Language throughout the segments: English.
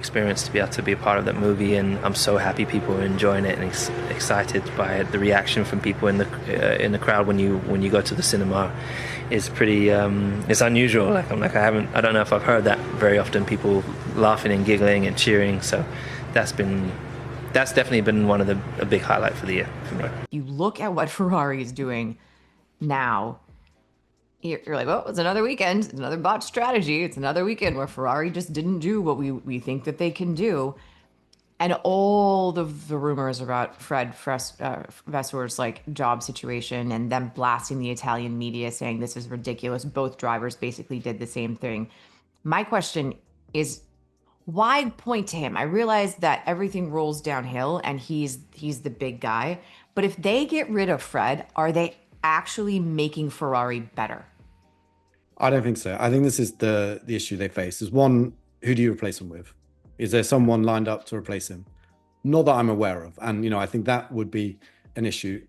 experience to be able to be a part of that movie, and I'm so happy people are enjoying it and excited by it. The reaction from people in the crowd when you go to the cinema is pretty it's unusual. I don't know if I've heard that very often, people laughing and giggling and cheering. So that's definitely been one of a big highlight for the year for me. You look at what Ferrari is doing now, you're like, well, it's another weekend, it's another botched strategy. It's another weekend where Ferrari just didn't do what we think that they can do. And all the rumors about Vasseur's like job situation and them blasting the Italian media saying this is ridiculous. Both drivers basically did the same thing. My question is, why point to him? I realize that everything rolls downhill and he's the big guy. But if they get rid of Fred, are they actually making Ferrari better? I don't think so. I think this is the issue they face. Is one, who do you replace him with? Is there someone lined up to replace him? Not that I'm aware of. And, I think that would be an issue.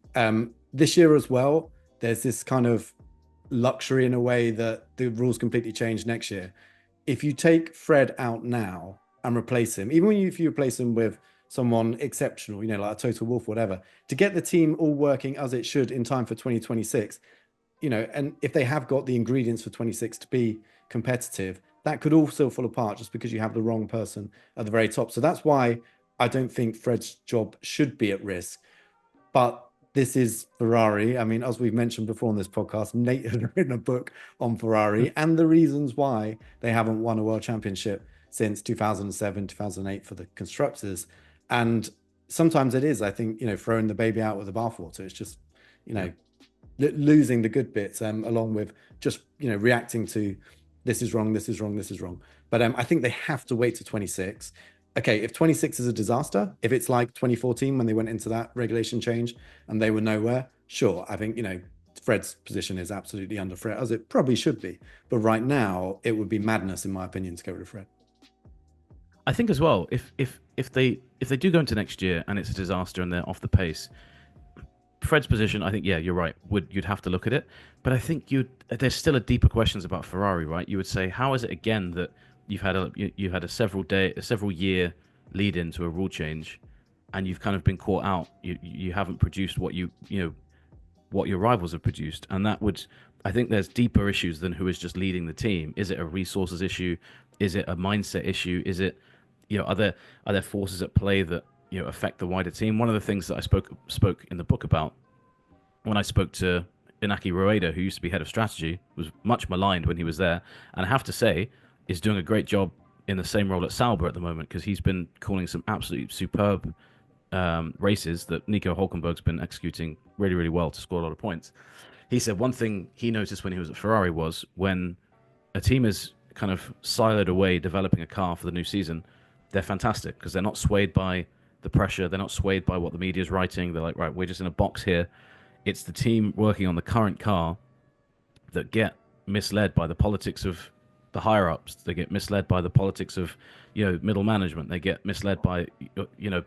This year as well, there's this kind of luxury in a way that the rules completely change next year. If you take Fred out now and replace him, even if you replace him with someone exceptional, like a Total Wolf, whatever, to get the team all working as it should in time for 2026, and if they have got the ingredients for 26 to be competitive, that could also fall apart just because you have the wrong person at the very top. So that's why I don't think Fred's job should be at risk. But this is Ferrari. I mean, as we've mentioned before on this podcast, Nate has written a book on Ferrari and the reasons why they haven't won a world championship since 2007, 2008 for the constructors. And sometimes it is, I think, throwing the baby out with the bathwater. It's just, losing the good bits along with just, reacting to this is wrong, this is wrong, this is wrong. But I think they have to wait to 26. Okay, if 26 is a disaster, if it's like 2014 when they went into that regulation change and they were nowhere, sure, I think, Fred's position is absolutely under threat, as it probably should be. But right now, it would be madness, in my opinion, to get rid of Fred. I think as well, if they do go into next year and it's a disaster and they're off the pace, Fred's position, I think, yeah, you're right. You'd have to look at it, but I think there's still a deeper questions about Ferrari, right? You would say, how is it again that you've had a several year lead into a rule change, and you've kind of been caught out. You haven't produced what what your rivals have produced, and I think there's deeper issues than who is just leading the team. Is it a resources issue? Is it a mindset issue? Is it, are there forces at play that affect the wider team? One of the things that I spoke in the book about, when I spoke to Inaki Rueda, who used to be head of strategy, was much maligned when he was there, and I have to say, is doing a great job in the same role at Sauber at the moment, because he's been calling some absolutely superb races that Nico Hulkenberg's been executing really, really well to score a lot of points. He said one thing he noticed when he was at Ferrari was when a team is kind of siloed away developing a car for the new season, they're fantastic because they're not swayed by the pressure. They're not swayed by what the media is writing. They're like, right, we're just in a box here. It's the team working on the current car that get misled by the politics of the higher ups. They get misled by the politics of, middle management. They get misled by,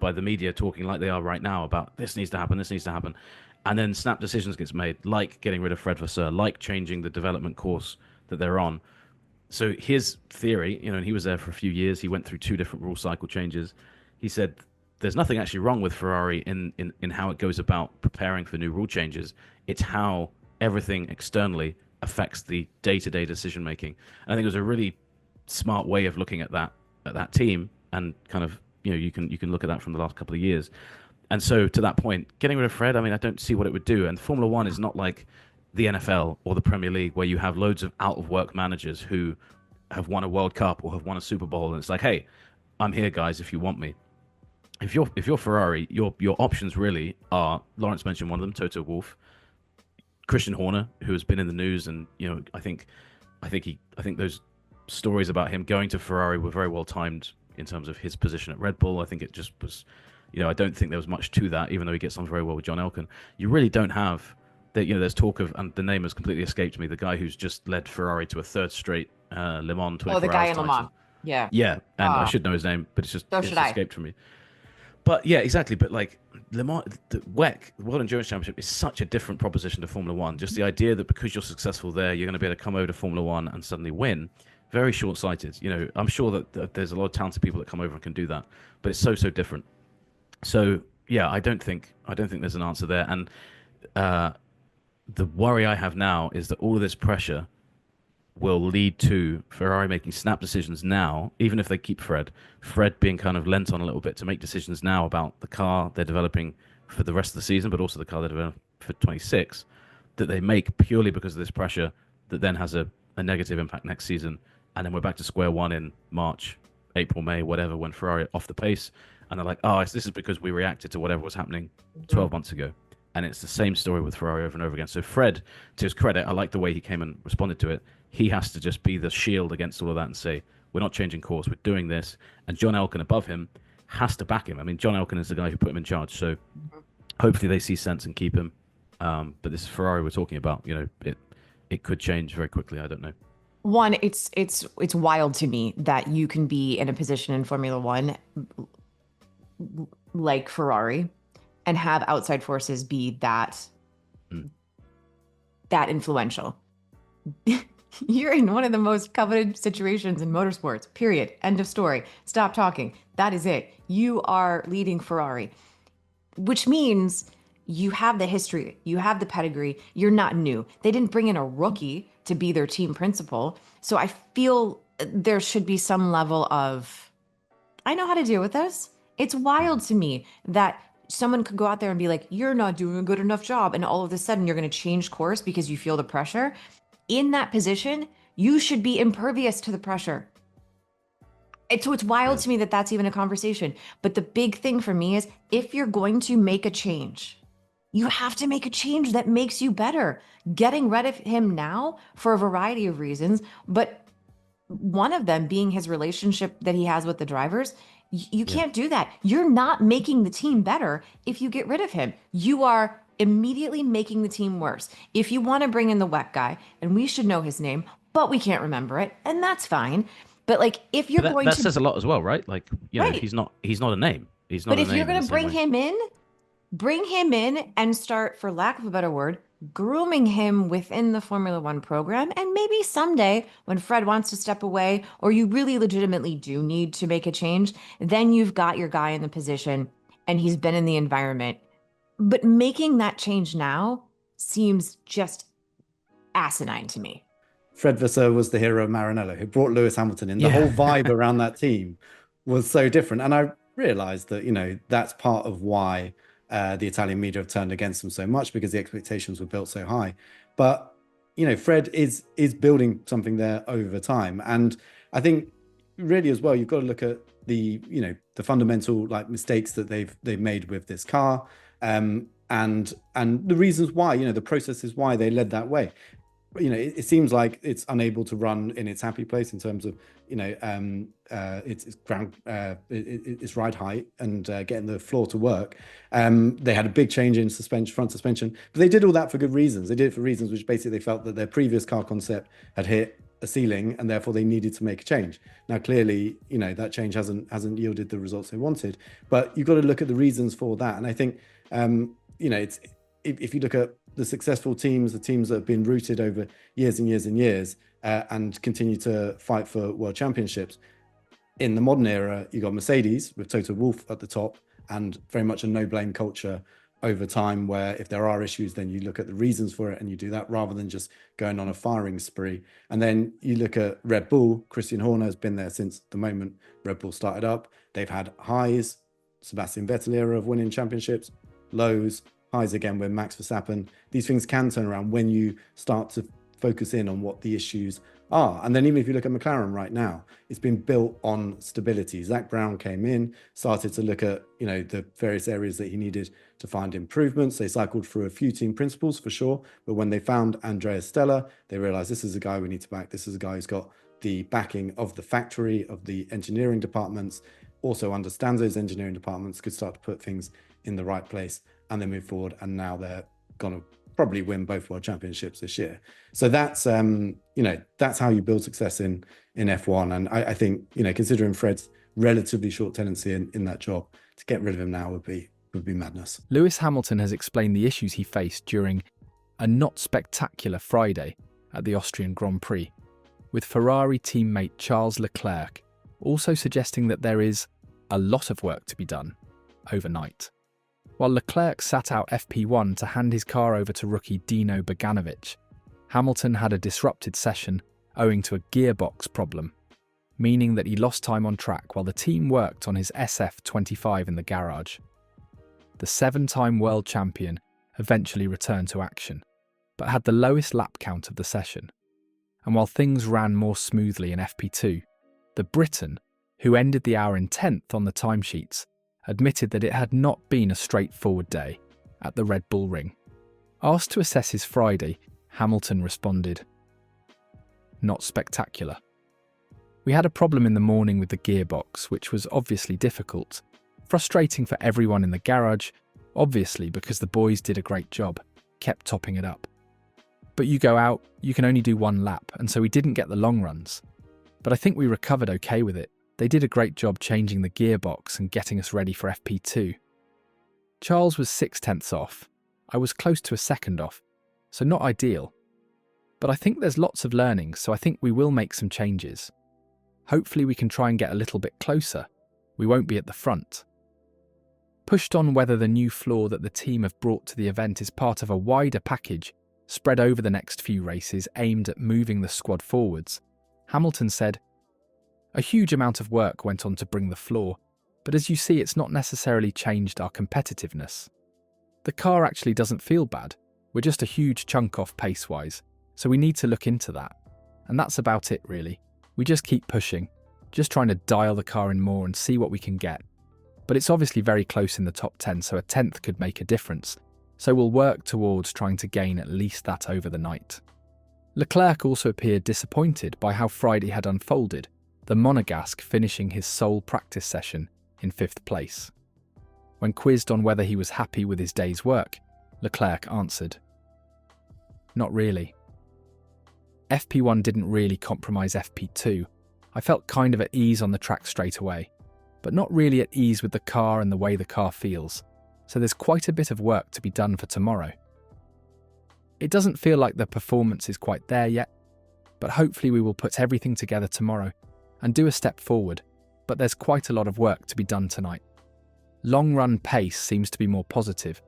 by the media talking like they are right now about this needs to happen, this needs to happen. And then snap decisions gets made, like getting rid of Fred Vasseur, like changing the development course that they're on. So his theory, and he was there for a few years. He went through 2 different rule cycle changes. He said there's nothing actually wrong with Ferrari in how it goes about preparing for new rule changes. It's how everything externally affects the day-to-day decision making. And I think it was a really smart way of looking at that team, and kind of you can look at that from the last couple of years. And so to that point, getting rid of Fred, I mean, I don't see what it would do. And Formula One is not like the NFL or the Premier League where you have loads of out-of-work managers who have won a World Cup or have won a Super Bowl, and it's like, hey, I'm here, guys, if you want me. If you're Ferrari, your options really are, Lawrence mentioned one of them, Toto Wolff, Christian Horner, who has been in the news, and I think those stories about him going to Ferrari were very well timed in terms of his position at Red Bull. I think it just was, I don't think there was much to that, even though he gets on very well with John Elkann. You really don't have that. There's talk of, and the name has completely escaped me, the guy who's just led Ferrari to a 3rd straight Le Mans 24 hours. Oh, the guy in title. Le Mans. Yeah. Yeah, and I should know his name, but it's escaped from me. But yeah, exactly. But like Le Mans, the WEC, the World Endurance Championship, is such a different proposition to Formula One. Just the idea that because you're successful there, you're going to be able to come over to Formula One and suddenly win. very short-sighted. I'm sure that there's a lot of talented people that come over and can do that, but it's so different. So yeah, I don't think there's an answer there. And the worry I have now is that all of this pressure will lead to Ferrari making snap decisions now, even if they keep Fred being kind of lent on a little bit to make decisions now about the car they're developing for the rest of the season, but also the car they're developing for 26, that they make purely because of this pressure that then has a negative impact next season. And then we're back to square one in March, April, May, whatever, when Ferrari are off the pace. And they're like, this is because we reacted to whatever was happening 12 months ago. And it's the same story with Ferrari over and over again. So Fred, to his credit, I like the way he came and responded to it. He has to just be the shield against all of that and say, we're not changing course, we're doing this. And John Elkann above him has to back him. I mean, John Elkann is the guy who put him in charge. So hopefully they see sense and keep him. But this is Ferrari we're talking about. It could change very quickly. I don't know. One, it's wild to me that you can be in a position in Formula One like Ferrari and have outside forces be that influential. You're in one of the most coveted situations in motorsports, period. End of story. Stop talking. That is it. You are leading Ferrari, which means you have the history, you have the pedigree, you're not new. They didn't bring in a rookie to be their team principal. So I feel there should be some level of, I know how to deal with this. It's wild to me that someone could go out there and be like, you're not doing a good enough job. And all of a sudden you're going to change course because you feel the pressure. In that position, you should be impervious to the pressure. So it's wild to me that that's even a conversation. But the big thing for me is if you're going to make a change, you have to make a change that makes you better. Getting rid of him now for a variety of reasons, but one of them being his relationship that he has with the drivers, you can't do that. You're not making the team better if you get rid of him. You are immediately making the team worse. If you want to bring in the wet guy, and we should know his name, but we can't remember it, and that's fine. But like, if you're going that to, says a lot as well, right? Like, right. He's not a name. He's not. But a if name you're going to bring him in and start, for lack of a better word, grooming him within the Formula One program, and maybe someday when Fred wants to step away, or you really legitimately do need to make a change, then you've got your guy in the position and he's been in the environment. But making that change now seems just asinine to me. Fred Vasseur was the hero of Maranello, who brought Lewis Hamilton in. The whole vibe around that team was so different. And I realized that, that's part of why the Italian media have turned against him so much, because the expectations were built so high. But, Fred is building something there over time. And I think really as well, you've got to look at the fundamental mistakes that they've made with this car. And the reasons why, the processes why they led that way. It seems like it's unable to run in its happy place in terms of, its ground, its ride height and getting the floor to work. They had a big change in front suspension, but they did all that for good reasons. They did it for reasons which basically they felt that their previous car concept had hit a ceiling and therefore they needed to make a change. Now, clearly, that change hasn't yielded the results they wanted, but you've got to look at the reasons for that. And I think, it's, if you look at the successful teams, the teams that have been rooted over years and years and years and continue to fight for world championships. In the modern era, you got Mercedes with Toto Wolff at the top and very much a no blame culture over time, where if there are issues, then you look at the reasons for it and you do that rather than just going on a firing spree. And then you look at Red Bull. Christian Horner has been there since the moment Red Bull started up. They've had highs, Sebastian Vettel era of winning championships, lows, highs again with Max Verstappen. These things can turn around when you start to focus in on what the issues are. And then even if you look at McLaren right now, it's been built on stability. Zach Brown came in, started to look at, the various areas that he needed to find improvements. They cycled through a few team principals for sure. But when they found Andrea Stella, they realized this is a guy we need to back. This is a guy who's got the backing of the factory, of the engineering departments, also understands those engineering departments, could start to put things in the right place and then move forward. And now they're going to probably win both world championships this year. So that's, that's how you build success in F1. And I think, considering Fred's relatively short tenancy in that job, to get rid of him now would be madness. Lewis Hamilton has explained the issues he faced during a not spectacular Friday at the Austrian Grand Prix. with Ferrari teammate Charles Leclerc also suggesting that there is a lot of work to be done overnight. While Leclerc sat out FP1 to hand his car over to rookie Dino Beganovic, Hamilton had a disrupted session owing to a gearbox problem, meaning that he lost time on track while the team worked on his SF25 in the garage. The 7-time world champion eventually returned to action, but had the lowest lap count of the session. And while things ran more smoothly in FP2, the Briton, who ended the hour in 10th on the timesheets, admitted that it had not been a straightforward day at the Red Bull Ring. Asked to assess his Friday, Hamilton responded, "Not spectacular. We had a problem in the morning with the gearbox, which was obviously difficult. Frustrating for everyone in the garage, obviously because the boys did a great job, kept topping it up. But you go out, you can only do one lap, and so we didn't get the long runs. But I think we recovered okay with it. They did a great job changing the gearbox and getting us ready for FP2. Charles was 6/10 off. I was close to a second off, so not ideal. But I think there's lots of learning, so I think we will make some changes. Hopefully we can try and get a little bit closer. We won't be at the front." Pushed on whether the new floor that the team have brought to the event is part of a wider package spread over the next few races aimed at moving the squad forwards, Hamilton said, "A huge amount of work went on to bring the floor, but as you see, it's not necessarily changed our competitiveness. The car actually doesn't feel bad. We're just a huge chunk off pace-wise, so we need to look into that. And that's about it, really. We just keep pushing, just trying to dial the car in more and see what we can get. But it's obviously very close in the top 10, so a 10th could make a difference. So we'll work towards trying to gain at least that over the night." Leclerc also appeared disappointed by how Friday had unfolded, the Monegasque finishing his sole practice session in 5th place. When quizzed on whether he was happy with his day's work, Leclerc answered, "Not really. FP1 didn't really compromise FP2. I felt kind of at ease on the track straight away, but not really at ease with the car and the way the car feels, so there's quite a bit of work to be done for tomorrow. It doesn't feel like the performance is quite there yet, but hopefully we will put everything together tomorrow and do a step forward, but there's quite a lot of work to be done tonight. Long run pace seems to be more positive.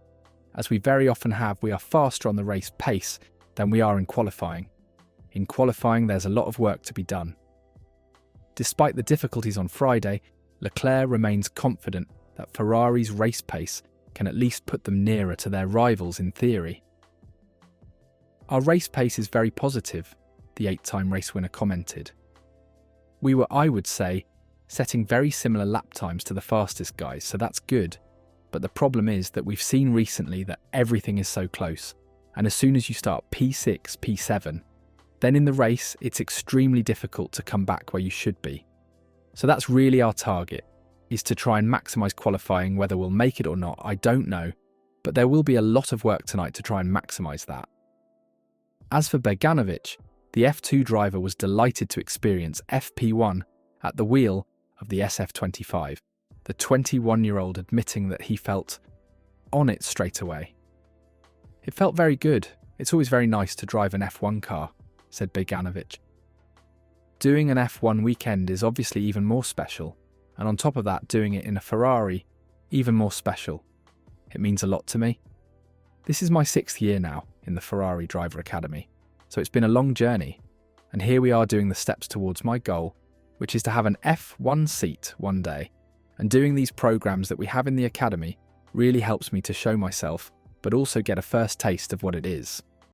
As we very often have, we are faster on the race pace than we are in qualifying. In qualifying, there's a lot of work to be done." Despite the difficulties on Friday, Leclerc remains confident that Ferrari's race pace can at least put them nearer to their rivals in theory. "Our race pace is very positive," the 8-time race winner commented. "We were, I would say, setting very similar lap times to the fastest guys, so that's good. But the problem is that we've seen recently that everything is so close, and as soon as you start P6, P7, then in the race it's extremely difficult to come back where you should be. So that's really our target, is to try and maximise qualifying. Whether we'll make it or not, I don't know, but there will be a lot of work tonight to try and maximise that." As for Beganovic, the F2 driver was delighted to experience FP1 at the wheel of the SF25, the 21-year-old admitting that he felt on it straight away. "It felt very good. It's always very nice to drive an F1 car," said Beganovic. "Doing an F1 weekend is obviously even more special, and on top of that, doing it in a Ferrari, even more special. It means a lot to me. This is my 6th year now in the Ferrari Driver Academy, so it's been a long journey, and here we are doing the steps towards my goal, which is to have an F1 seat one day, and doing these programs that we have in the academy really helps me to show myself, but also get a first taste of what it is."